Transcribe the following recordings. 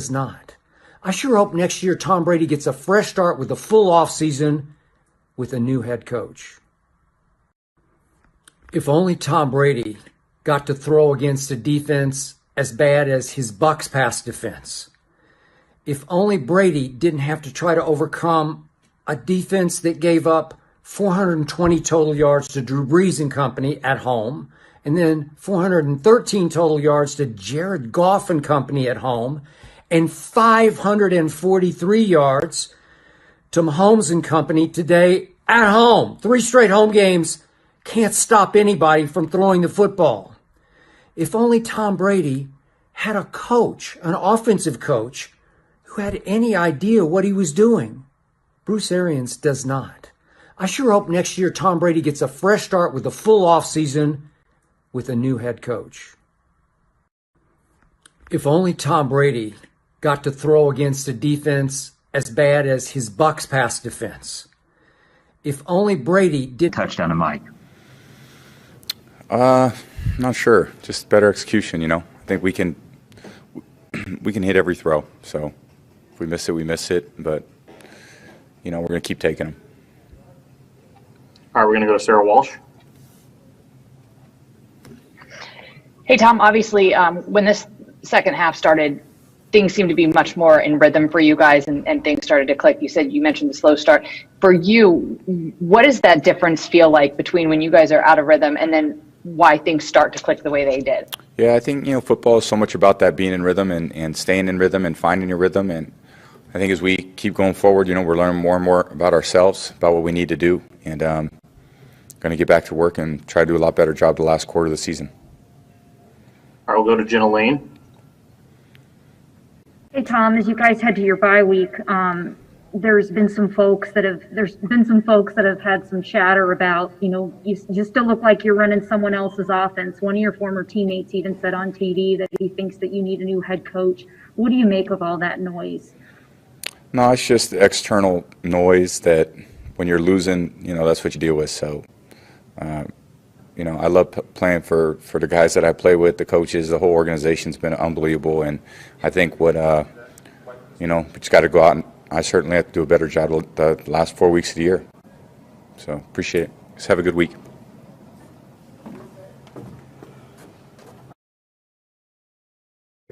does not. I sure hope next year Tom Brady gets a fresh start with a full offseason with a new head coach. If only Tom Brady got to throw against a defense as bad as his Bucs pass defense. If only Brady didn't have to try to overcome a defense that gave up 420 total yards to Drew Brees and company at home, and then 413 total yards to Jared Goff and company at home, and 543 yards to Mahomes and company today at home. 3 straight home games can't stop anybody from throwing the football. If only Tom Brady had a coach, an offensive coach, who had any idea what he was doing. Bruce Arians does not. I sure hope next year Tom Brady gets a fresh start with a full offseason with a new head coach. If only Tom Brady got to throw against a defense as bad as his Bucs pass defense. If only Brady did touchdown to Mike. Not sure. Just better execution, I think we can hit every throw. So if we miss it, we miss it. But, we're going to keep taking them. All right, we're going to go to Sarah Walsh. Hey, Tom, obviously, when this second half started, things seemed to be much more in rhythm for you guys and things started to click. You mentioned the slow start. For you, what does that difference feel like between when you guys are out of rhythm and then why things start to click the way they did? Yeah, I think, football is so much about that being in rhythm and staying in rhythm and finding your rhythm. And I think as we keep going forward, we're learning more and more about ourselves, about what we need to do. And going to get back to work and try to do a lot better job the last quarter of the season. All right, we'll go to Jenna Lane. Hey, Tom, as you guys head to your bye week, there's been some folks that have had some chatter about, you still look like you're running someone else's offense. One of your former teammates even said on TV that he thinks that you need a new head coach. What do you make of all that noise? No, it's just external noise that when you're losing, that's what you deal with. So, I love playing for the guys that I play with, the coaches, the whole organization's been unbelievable. And I think we just got to go out and I certainly have to do a better job the last 4 weeks of the year. So appreciate it. Just have a good week.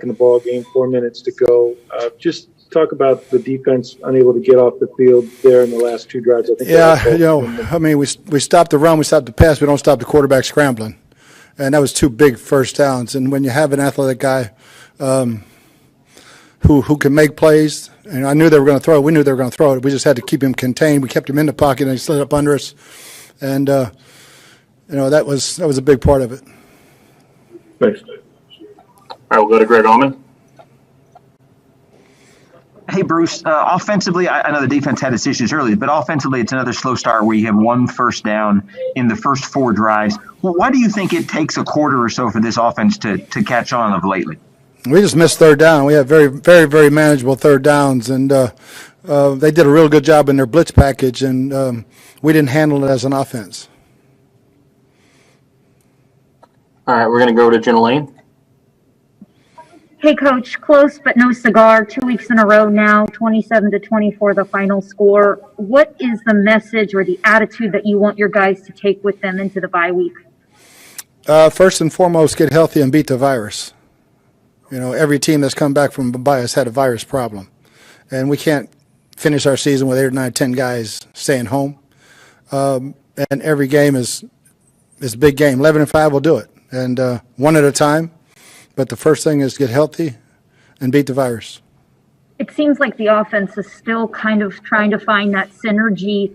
In the ball game, 4 minutes to go. Just talk about the defense unable to get off the field there in the last 2 drives. I think we stopped the run, we stopped the pass, we don't stop the quarterback scrambling. And that was 2 big first downs. And when you have an athletic guy who can make plays, and I knew they were going to throw it, we knew they were going to throw it. We just had to keep him contained. We kept him in the pocket and he slid up under us. And, that was a big part of it. Thanks. All right, we'll go to Greg Allman. Hey, Bruce, offensively, I know the defense had its issues early, but offensively it's another slow start where you have 1 first down in the first 4 drives. Well, why do you think it takes a quarter or so for this offense to catch on of lately? We just missed third down. We have very, very, very manageable third downs, and they did a real good job in their blitz package, and we didn't handle it as an offense. All right, we're going to go to Jenna Lane. Hey, Coach, close but no cigar. 2 weeks in a row now, 27-24, the final score. What is the message or the attitude that you want your guys to take with them into the bye week? First and foremost, get healthy and beat the virus. Every team that's come back from a bye has had a virus problem. And we can't finish our season with 8 or 9, 10 guys staying home. And every game is a big game. 11-5 will do it. And one at a time. But the first thing is get healthy and beat the virus. It seems like the offense is still kind of trying to find that synergy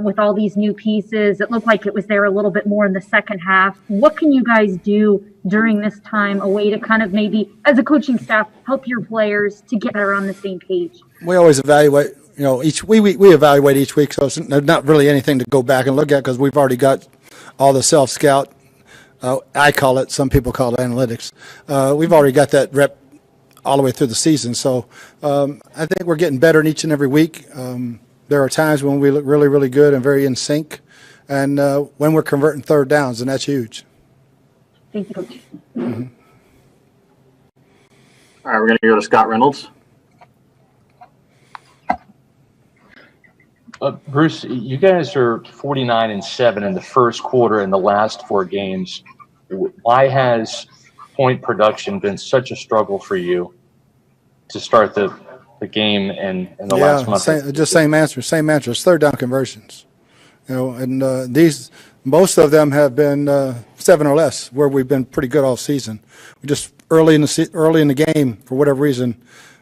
with all these new pieces. It looked like it was there a little bit more in the second half. What can you guys do during this time, a way to kind of maybe, as a coaching staff, help your players to get better on the same page? We always evaluate, we evaluate each week, so there's not really anything to go back and look at because we've already got all the self-scout. I call it, some people call it analytics. We've already got that rep all the way through the season. So I think we're getting better in each and every week. There are times when we look really, really good and very in sync, and when we're converting third downs, and that's huge. Thank you, Coach. Mm-hmm. All right, we're going to go to Scott Reynolds. Bruce, you guys are 49-7 in the first quarter in the last 4 games. Why has point production been such a struggle for you to start the game in the last month? Same answer. It's third down conversions. And most of them have been 7 or less, where we've been pretty good all season. We just early in the game, for whatever reason,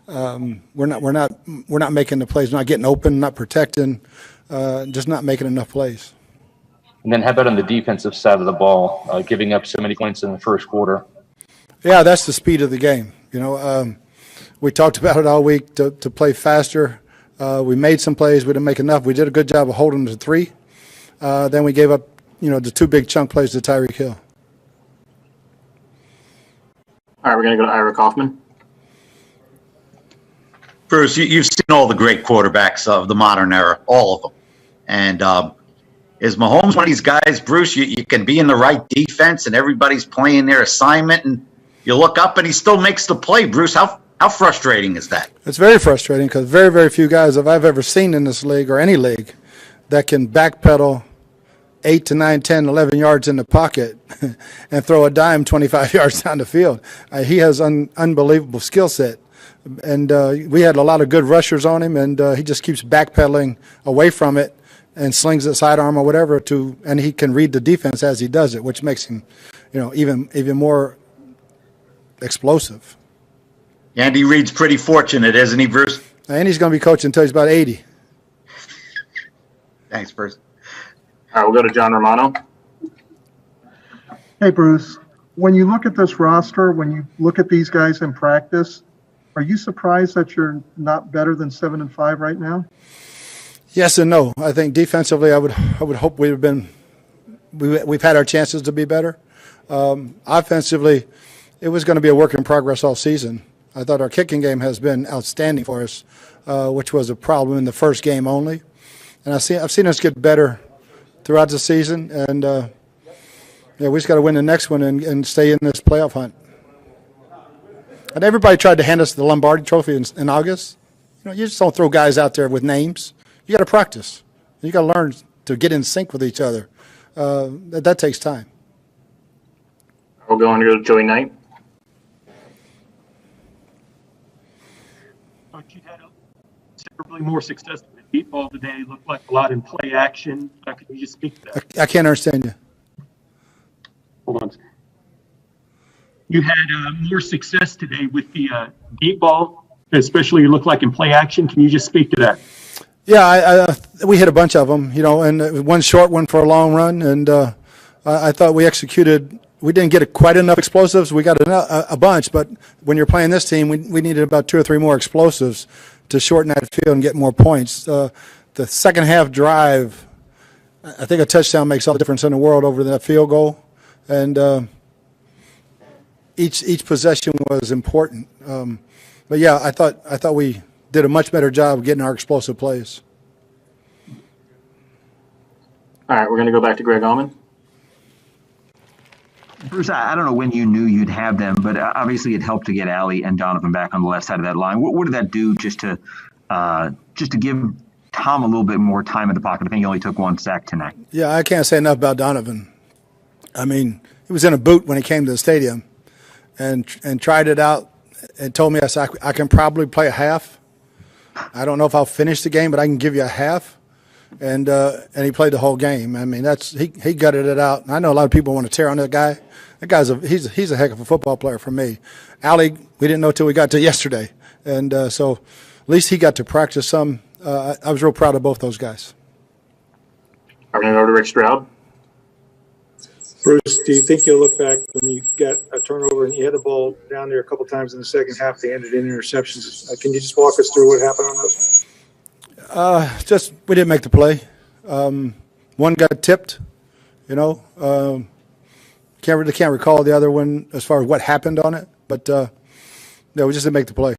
we're not making the plays, not getting open, not protecting, just not making enough plays. And then how about on the defensive side of the ball, giving up so many points in the first quarter? Yeah, that's the speed of the game. We talked about it all week to play faster. We made some plays. We didn't make enough. We did a good job of holding them to 3. Then we gave up, the 2 big chunk plays to Tyreek Hill. All right, we're going to go to Ira Kaufman. Bruce, you've seen all the great quarterbacks of the modern era, all of them. And is Mahomes one of these guys, Bruce, you can be in the right defense and everybody's playing their assignment and you look up and he still makes the play, Bruce? How frustrating is that? It's very frustrating because very, very few guys I've ever seen in this league or any league that can backpedal 8 to 9, 10, 11 yards in the pocket and throw a dime 25 yards down the field. He has unbelievable skill set. And we had a lot of good rushers on him, and he just keeps backpedaling away from it and slings it sidearm or whatever and he can read the defense as he does it, which makes him, even more explosive. Andy Reid's pretty fortunate, isn't he, Bruce? And he's going to be coaching until he's about 80. Thanks, Bruce. All right, we'll go to John Romano. Hey, Bruce. When you look at this roster, when you look at these guys in practice, are you surprised that you're not better than 7-5 right now? Yes and no. I think defensively, I would hope we've had our chances to be better. Offensively, it was going to be a work in progress all season. I thought our kicking game has been outstanding for us, which was a problem in the first game only. And I've seen us get better throughout the season, and we just got to win the next one and stay in this playoff hunt. And everybody tried to hand us the Lombardi Trophy in August. You just don't throw guys out there with names. You got to practice. You got to learn to get in sync with each other. That takes time. We'll go on to go to Joey Knight. You had considerably more success with deep ball today. Looked like a lot in play action. Could you just speak to that? I can't understand you. Hold on. You had more success today with the deep ball, especially you look like in play action. Can you just speak to that? Yeah, we hit a bunch of them, and one short one for a long run. And I thought we executed. We didn't get quite enough explosives. We got a bunch, but when you're playing this team, we needed about 2 or 3 more explosives to shorten that field and get more points. The second half drive, I think a touchdown makes all the difference in the world over that field goal. And each possession was important. But yeah, I thought we did a much better job of getting our explosive plays. All right, we're going to go back to Greg Allman. Bruce, I don't know when you knew you'd have them, but obviously it helped to get Allie and Donovan back on the left side of that line. What did that do just to give Tom a little bit more time in the pocket? I think he only took 1 sack tonight. Yeah, I can't say enough about Donovan. I mean, he was in a boot when he came to the stadium and tried it out and told me, I can probably play a half. I don't know if I'll finish the game, but I can give you a half. And he played the whole game. I mean, he gutted it out. And I know a lot of people want to tear on that guy. That guy's he's a heck of a football player for me. Allie, we didn't know till we got to yesterday, and so at least he got to practice some. I was real proud of both those guys. I'm going to go to Rick Stroud. Bruce, do you think you'll look back when you got a turnover and you had the ball down there a couple times in the second half, they ended in interceptions? Can you just walk us through what happened on those? Just we didn't make the play. One got tipped, Can't recall the other one as far as what happened on it, but we just didn't make the play.